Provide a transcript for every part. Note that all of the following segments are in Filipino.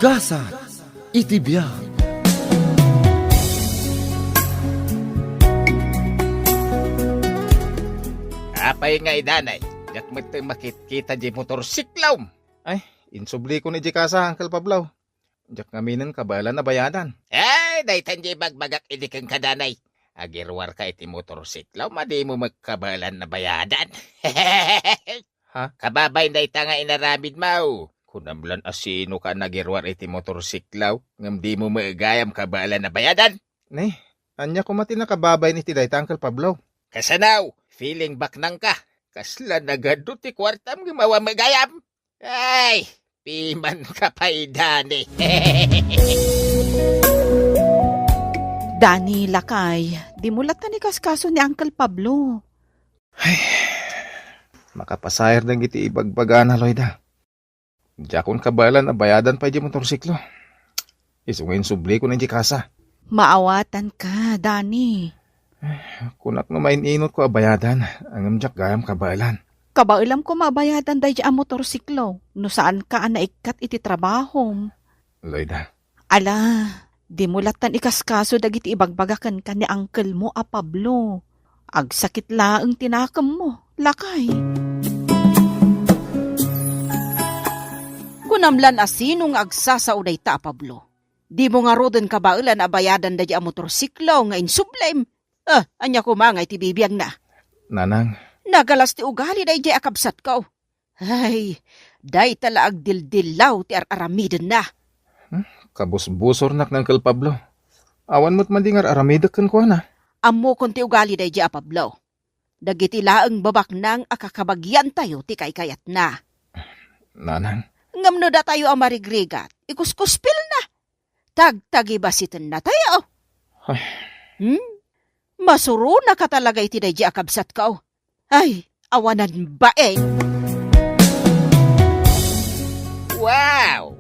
Gasa itibiyag. Apay nga idanay, yak makita di motorsiklaw. Ay, insubli ko ni Jikasa, Uncle Pablo. Jak ngaminan kabala na bayadan. Ay, daytan di bagbagak idikang kadanay. Agirwar ka iti motorsiklaw, madi mo magkabalan na bayadan. Ha? Kababay dayta nga inaramid mau. Kunamlan asino ka nagirwar iti motorsiklaw, ngam di mo maagayam kabalan na bayadan. Nay, anya ko mati nakababay ni Tidayta, Uncle Pablo. Kasanaw, feeling back nang ka. Kasla nagado ti kwartam gumawa magayam. Ay, piman ka pa idani. Dani, lakay, di mulat na ni kaskaso ni Uncle Pablo. Makapasayar ng iti ibagbagaan na, Loida. Jakon kabalan na bayadan pa di motorsiklo. Isungin subli ko ni Jikasa. Maawatan ka, Dani. Kunak no maininot ko abayadan, ang jak gayam kabalan. Kabailam ko mabayadan dahi ang motorsiklo. No saan ka naikat iti trabaho. Loida, Ala, di mulatan ikaskaso dagiti ibagbagakan ka ni Uncle mo a Pablo. Agsakit laang tinakam mo, lakay. Kunamlan asinong agsasauday ta, Pablo. Di mo nga roden kabailan abayadan dahi ang motorsiklo nga insublem. Anya ko mga iti bibiyang na. nanang, Nagalas ti ugali dahi di akabsat ko. Ay, dahi tala agdildilaw ti aramiden na. kabus-busor nak ng Uncle Pablo. Awan mo't mandingar aramidak kan ko na. Ammo kon ti ugali dahi di Pablo. Dagiti laeng babak nang akakabagyan tayo ti kaykayat na. Nanang, Ngam no da tayo amarigrigat, ikuskuspil na. Tagtagibasitin na tayo. Ay. Masuro na ka talaga iti dahi di akabsat ko. Ay, awanan baeng. Wow!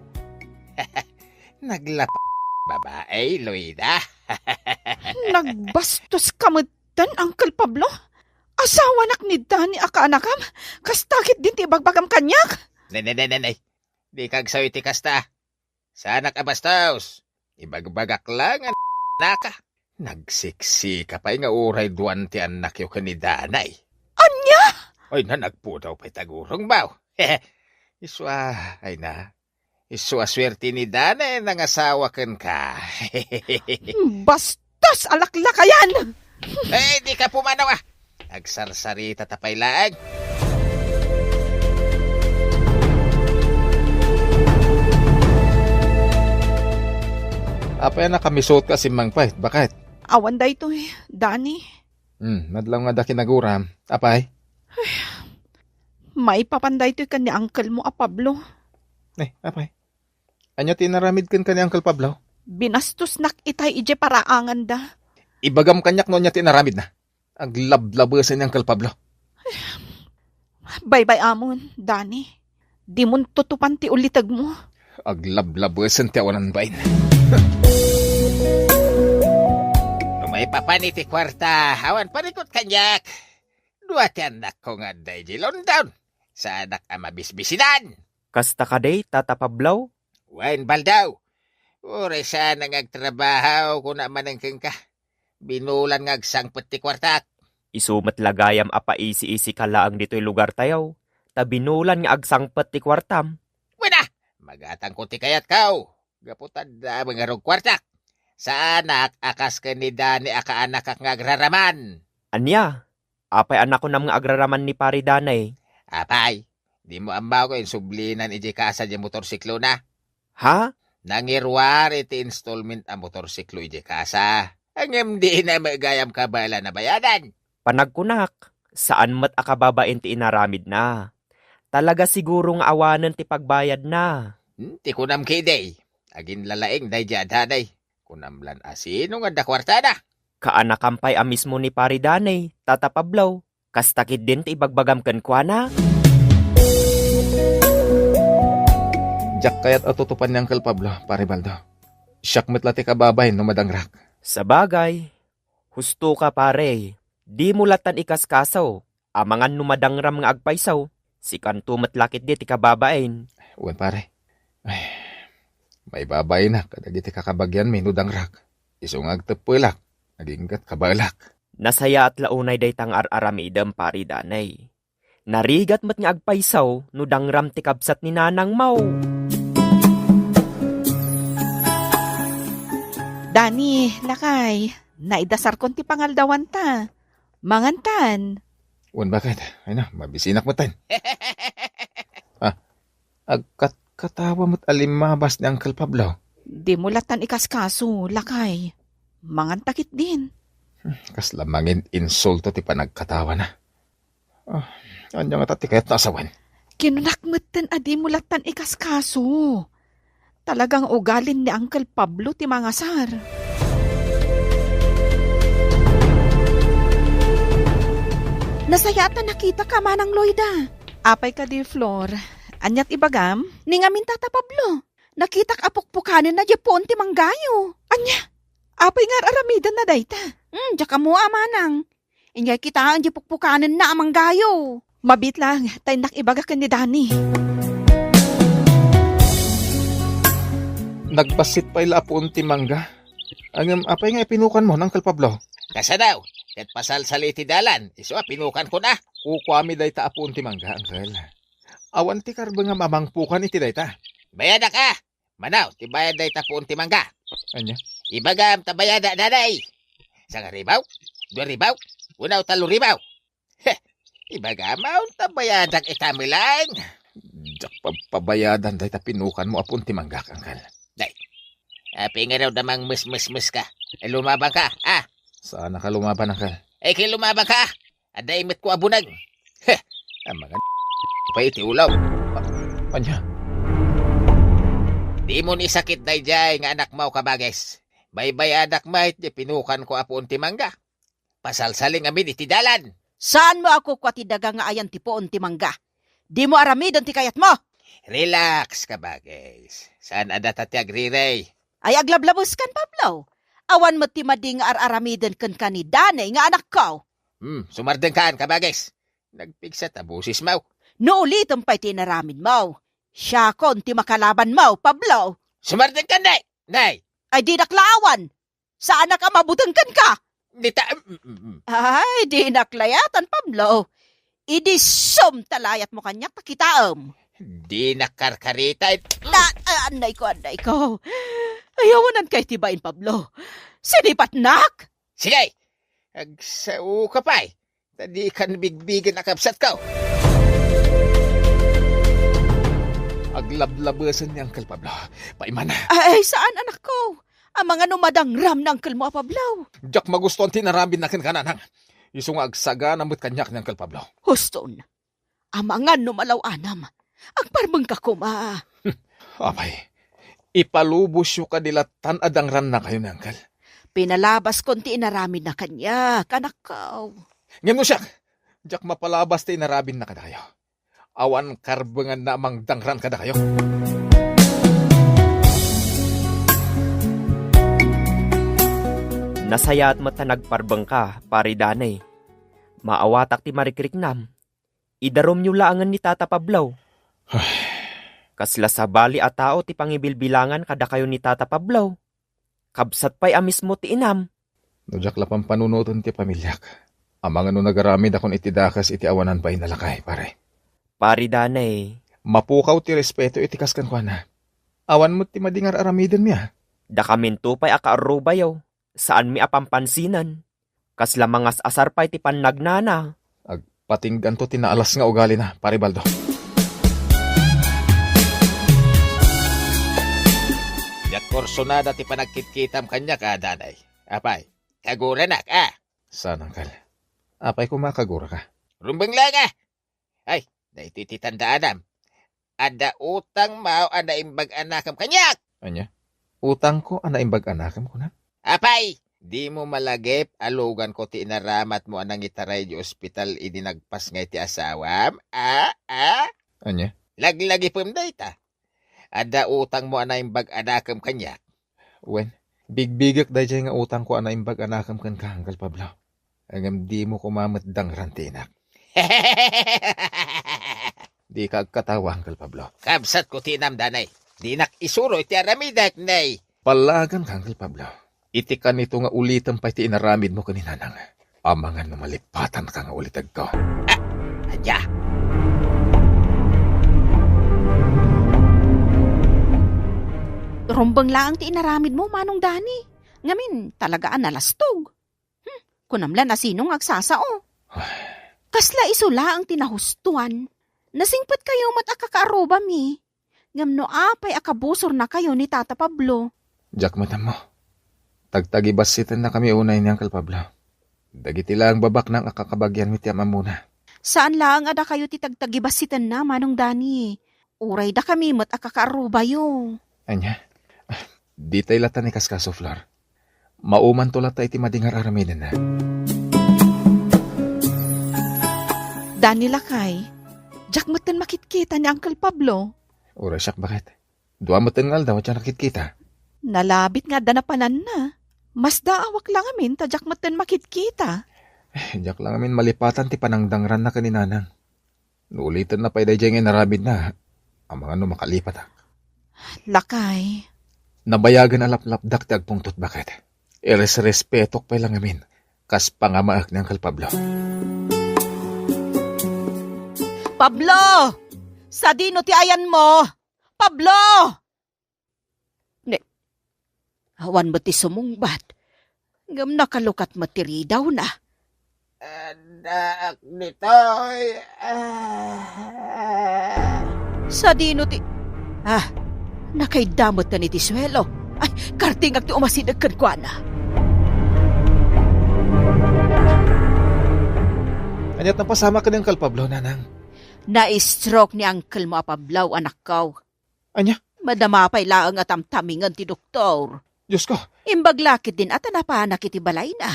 Naglap babae, Loida. Nagbastos kamutan, Uncle Pablo. Asawa nak ni Dani akaanakam. Kastakit din ti bagbagam kanyak. Nanay. Di kag sawi ti kasta. Sanak abastos. Ibagbagak lang ang naka. Nagsiksi ka pa nga uray duwan ti anak yo kanidanay. Anya? Oy, nagpudaw pa'y tagurong baw. Iswa, ay na. Iswa swerte ni Danay nang asawa kan ka. Bastos alaklakayan. Eh, di ka pumanaw ah. Nagsarsarita tapay laang. apay na kamisot ka si Mang Pait, bakit? Awan da ito Dani. Madlaw nga da kinaguram. Apay? May papanday ito ka ni Uncle mo a Pablo. Apay? Anya tinaramid kan ni Uncle Pablo? Binastos nak itay ije paraangan da. Ibagam kanyak no niya tinaramid na. Ang lablabasan ni Uncle Pablo. Bye-bye amon, Dani. Di mo tutupan ti ulitag mo. Ang lablabasan ti awanan bain. May papaniti kwarta. Awan parikot kanyak. Dua ti anak ko nga day di London. Sa anak ang mabisbisinan. Kasta ka day, Tata Pablo? Wain baldaw. Ure sana ngagtrabaho kung naman ang ka. Binulan ngagsangpet ti kwartak. Isumat lagayam apa isi-isi ka laang dito'y lugar tayaw. Tabinulan nga agsangpet ti kwartam. Wala! Magatang ko ti kayat kaw. Gaputan da mga rog kwartak. Sa anak, akas ka ni Dani akaanak kak ngagraraman. Anya? Apay anak ko na mga agraraman ni Pari Danay. Apay, di mo ambaw ko yung sublinan iji kasa di motorsiklo na. Ha? Nangirwar iti installment ang motorsiklo iji kasa. Ang MD na magayam kabala na bayadan. Panagkunak, saan mat akababain ti inaramid na? Talaga sigurong awanan ti pagbayad na. Ti kunam kiday. Agin lalaing day jadaday. Kunamlan asino nga da kwartada. Kaanakampay a mismo ni Pari Danay, Tata Pablo. Kastakid din ti ibagbagam ken kuana. Jak kayat atutupan ni Uncle Pablo, pare Baldo. Siyak metlati kababay no madangrak. Sa bagay, husto ka pare. Di mulatan ikaskasaw. Amangan numadangram nga agpaysaw. Si kanto matlakit di ti kababain. Uwan pare. Ay, May babay na, kadagiti kakabagyan minudang rak. Isungag tepelak, naginggat kabalak. Nasaya at launay day tang ar-aramidam pari danay. Narigat mat nga agpaysaw, no dangram ti kabsat ni Nanang Mau. Dani, lakay, naidasar kon ti pangaldawan ta. Mangantan. Wan bakit? Ay na, mabisinak mo tan. Agkatawa mo't alimabas ni Uncle Pablo. Di mo latan ikaskaso, lakay. Mangantakit din. Kas lamangin insulto ti panagkatawa na. Anya nga tati kaya't nasawan. Kinunakmatan adi mo latan ikaskaso. Talagang ugalin ni Uncle Pablo ti mga sar. Nasayata nakita ka manang Loida. Apay ka di Flor. Anyat ibagam, ni ngamin tata Pablo. Nakitak apukpukanin na Japon ti manggayo. Anya, apay nga aramidan na dayta. Diyaka mo amanang. Ingay kita ang pukpukanin na amang gayo. Mabit lang, tayo nakibaga ka ni Dani. Nagbasit pa ila apon ti mangga. Ang apay nga pinukan mo, Uncle Pablo. Kasa daw, ket pasal sa liti dalan, iso pinukan ko na. Kukwami day ta apon ti mangga, Uncle. Awan ti karba nga mamangpukan iti day ta. Bayada ka! Manaw, ti bayad day tapon ti mangga. Anya? Ibagam tabayada daday. Sang ribaw, 2 ribaw, unaw 3 ribaw. Ibagamaw tabayadak itamilang. Diyak pabayadan day ta pinukan mo apon ti mangga, Uncle. Api nga raw damang mus ka. Lumabang ka, Sana ka lumaban, Uncle. kay lumabang ka. Aday imit ko abunag. Ang mga pa iti ulaw. Anya? Di mo ni sakit day jay nga anak mau kabages. Baybay adak mahit di pinukan ko apon ti mangga. Pasalsaling amin iti dalan. Saan mo ako kwa ti daga nga ayan ti poon ti mangga? Di mo aramidon ti kayat mo? Relax kabages. Saan adat at agriray? Ay aglablabos kan Pablo. Awan mo ti mading ar-aramidon kan kanidane nga anak ko. Sumardeng kaan kabages. Nagpigsa tabusis mau. No ulitom pa'y tinaramin mo. Siya kon ti makalaban mo, Pablo. Sumardeng ka, nay! Nay! Ay di naklawan. Saan ka mabutangkan ka? Dita... Ay di naklayatan, Pablo. Idi sum talayat mo kanyak pakitaam. Di nakarkarita. Anday ko. Ayawanan kay tibain, Pablo. Sinipat nak? Sige! Agsao ka pa'y. Tadi kan bigbigan nakapsat ka. Aglablabasan ni Uncle Pablo. Paimana. Ay, saan anak ko? Ang mga numadang ram ng Uncle mo, Pablo. Diyak magustuhan tinarambin nakin kananang. Isong agsaga namut kanyak ni Uncle Pablo. Huston, ang mga numalaw-anam. Ang parmang kakuma. Apay, ipalubos yung kadilatan adang ran na kayo ni Uncle. Pinalabas konti inaramid na kanya, kanak ko. Ngano siya, diyak mapalabas ti narabin na kada kayo. Awan karbangan na amang dangran kada kayo. Nasaya at mata nagparbang ka, pari danay. Maawatak ti marikriknam. Idarom nyo laangan ni Tata Pablo. Kasla sa bali at tao ti pangibilbilangan kada kayo ni Tata Pablo. Kabsat pa'y amis mo ti inam. Nujak lapang panunuton ti pamilyak. Amang ano nagaramid akong itidakas iti awanan pa inalakay, pare. Pari danay. Mapukaw ti respeto iti kaskan ko na. Awan mo ti madingar aramidin miya. Da kaminto pa'y akaarubayaw. Saan mi apampansinan? Kasla mangas asar pa'y ti pannagnana. Patinggan to tinaalas nga ugali na, pare Baldo. Yak korsonada ti panagkitkitam kanya ka, danay. Apay, kagura nak, Sana, Uncle. Apay kumakagura ka. Rumbang lang, Ay, dahi ti tandaan, Ada utang mao ada imbag anakam kanyak. Anya? Utang ko, anaimbag anakam ko na. Apay, di mo malagip, alugan ko ti inaramat mo anang itaray di ospital idinagpas ngay ti asawam. Anya? Laglagi pum dayta. Ada utang mo anaimbag anakam kanyak. Wen, bigbigak dahil nga utang ko anaimbag anakam kan ka, Uncle Pablo. Hanggang di mo kumamatdang rantinak. Di ka katawa, Uncle Pablo. Kabsat ko tinam danay. Di nakisuro iti aramidak, nay. Palagan ka, Uncle Pablo. Iti ka nito nga ulitan pa iti inaramid mo kaninanang. Amangan na malipatan ka nga ulitag ko. Adya. Rumbang laang ti inaramid mo, Manong Dani. Ngamin, talagaan nalastog. Kunamla na sinong agsasao. Kasla isula ang tinahustuan. Nasingpat kayo mat akakaaroba mi. Ngamno apay akabusor na kayo ni Tata Pablo. Jack matam mo. Tagtagibasitan na kami unay ni Uncle Pablo. Dagiti lang babak nang akakabagyan mi ti ama muna. Saan lang ada kayo ti tagtagibasitan na, Manong Dani? Uray da kami mat akakaaroba yo. Anya? Di tayo lata ni Kaskaso, Flor. Mauman to lata iti madingar aramidan na. Dani lakay, Jack maten makitkita ni Uncle Pablo. Ura siyak bakit? Dua mo tingal daw at siya nakit-kita. Nalabit nga danapanan na. Mas daawak lang amin ta Jack maten makitkita. Jack lang amin malipatan ti panangdangran na kaninanang. Nuulitan na pa iday dyan narabid na. Ang mga makalipat ha. Lakay, Nabayagan alaplap ti agpungtot bakit? Respetok pa lang amin. Kas pangamaak ng Uncle Pablo. Pablo! Sa dino ti ayan mo! Pablo! Ne, awan ba ti sumungbat? Ngam nakalukat matiri daw na. Anak nitoy. Sa dino ti... nakaidamot na ni ti swelo. Ay, kartingag ti umasidag kadkwana. Anyat na pasama ka ng Uncle Pablo, nanang. Na-stroke ni Uncle mo Pablaw, anak ko. Anya? Madamapay laang atamtamingan ti doktor. Diyos ko. Imbaglakit din at napanak iti balay na.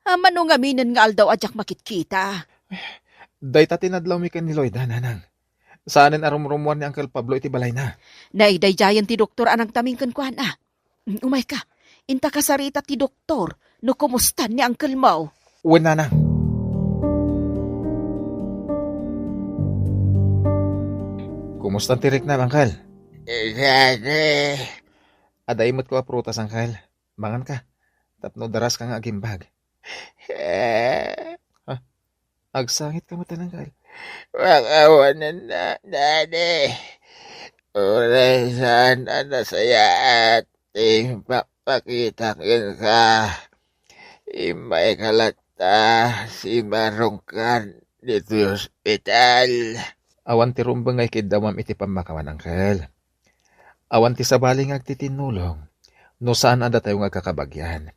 Manong aminin nga aldaw adyak makitkita. Day ta tinadlaw mi kan ni Lloyda, nanang. Saanin arumrumuan ni Uncle Pablo iti balay na. Naidayjayan ti doktor anang tamingkan kuhan na. Umay ka, inta kasarita ti doktor no kumustan ni Uncle Mo. Uwan, nanang. Kumusta ang tirik na, Uncle? Dani. Aday mo't ko aprutas, Uncle. Mangan ka. Tapno daras ka nga agimbag. Agsangit ka mata, Uncle. Wakawanan na, Dani. Uray sana na saya at papakitakin ka. Imay kalata si Marungkan dito yung ospital. Awan ti rumbang ay kidawam iti pamakawan, Uncle. Awan ti sabaling agtitinulong. No saan ada tayo nga kakabagyan.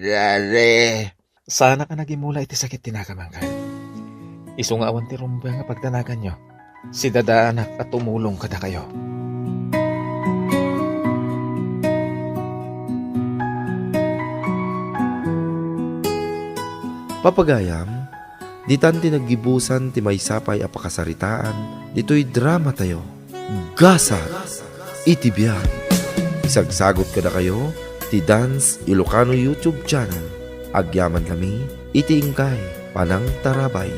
Dani. Sana ka nagimula iti sakit tinakam, Uncle. Iso nga awan ti rumbang nga pagtanagan nyo. Si dadaanak at tumulong kada kayo. Papagayam, ditan tinagibusan ti maysapay a pakasaritaan, dito'y drama tayo. Gasa, iti biyan. Isagsagot ka na kayo, ti Dance Ilocano YouTube channel. Agyaman kami, iti ingkay, panang tarabay.